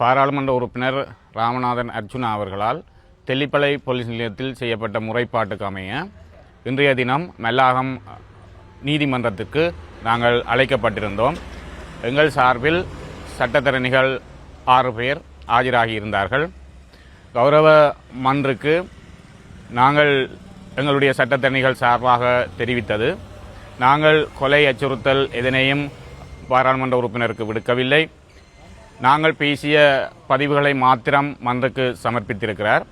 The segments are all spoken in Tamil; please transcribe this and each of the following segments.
பாராளுமன்ற உறுப்பினர் ராமநாதன் அர்ஜுனா அவர்களால் தெல்லிப்பளை போலீஸ் நிலையத்தில் செய்யப்பட்ட முறைப்பாட்டுக்கு அமைய இன்றைய தினம் மெல்லாகம் நீதிமன்றத்திற்கு நாங்கள் அழைக்கப்பட்டிருந்தோம். எங்கள் சார்பில் சட்டத்தரணிகள் 6 பேர் ஆஜராகியிருந்தார்கள். கௌரவ மன்றுக்கு நாங்கள் எங்களுடைய சட்டத்தரணிகள் சார்பாக தெரிவித்தது, நாங்கள் கொலை அச்சுறுத்தல் எதனையும் பாராளுமன்ற உறுப்பினருக்கு விடுக்கவில்லை. நாங்கள் பேசிய பதிவுகளை மாத்திரம் மன்றுக்கு சமர்ப்பித்திருக்கிறார்.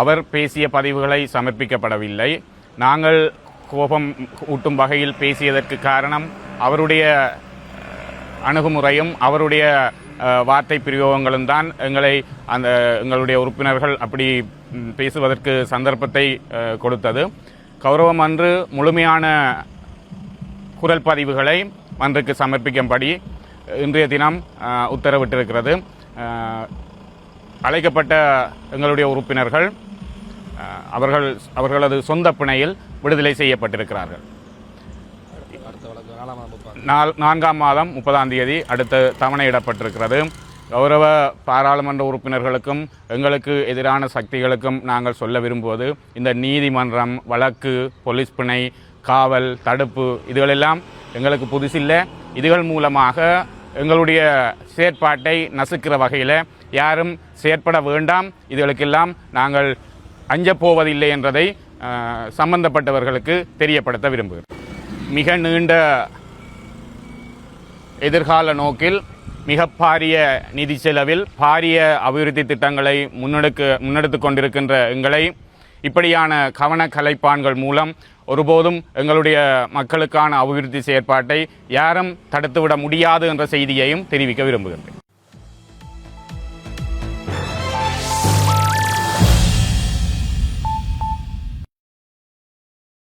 அவர் பேசிய பதிவுகளை சமர்ப்பிக்கப்படவில்லை. நாங்கள் கோபம் ஊட்டும் வகையில் பேசியதற்கு காரணம் அவருடைய அணுகுமுறையும் அவருடைய வார்த்தை பிரயோகங்களும் தான் எங்களுடைய உறுப்பினர்கள் அப்படி பேசுவதற்கு சந்தர்ப்பத்தை கொடுத்தது. கௌரவ மன்று முழுமையான குரல் பதிவுகளை மன்றுக்கு சமர்ப்பிக்கும்படி இன்றைய தினம் உத்தரவிட்டிருக்கிறது. அழைக்கப்பட்ட எங்களுடைய உறுப்பினர்கள் அவர்களது சொந்த பிணையில் விடுதலை செய்யப்பட்டிருக்கிறார்கள். 4ஆம் மாதம் 30ஆம் தேதி அடுத்த தவணையிடப்பட்டிருக்கிறது. கௌரவ பாராளுமன்ற உறுப்பினர்களுக்கும் எங்களுக்கு எதிரான சக்திகளுக்கும் நாங்கள் சொல்ல விரும்புவது, இந்த நீதிமன்றம், வழக்கு, போலீஸ் பிணை, காவல், தடுப்பு இதுகளெல்லாம் எங்களுக்கு புதுசில்லை. இதுகள் மூலமாக எங்களுடைய செயற்பாட்டை நசுக்கிற வகையில் யாரும் செயற்பட வேண்டாம். இதுகளுக்கெல்லாம் நாங்கள் அஞ்சப்போவதில்லை என்பதை சம்பந்தப்பட்டவர்களுக்கு தெரியப்படுத்த விரும்புகிறேன். மிக நீண்ட எதிர்கால நோக்கில் மிக பாரிய நிதி செலவில் பாரிய அபிவிருத்தி திட்டங்களை முன்னெடுத்து கொண்டிருக்கின்ற எங்களை இப்படியான கவன கலைப்பான்கள் மூலம் ஒருபோதும் எங்களுடைய மக்களுக்கான அபிவிருத்தி செயற்பாட்டை யாரும் தடுத்துவிட முடியாது என்ற செய்தியையும் தெரிவிக்க விரும்புகின்றேன்.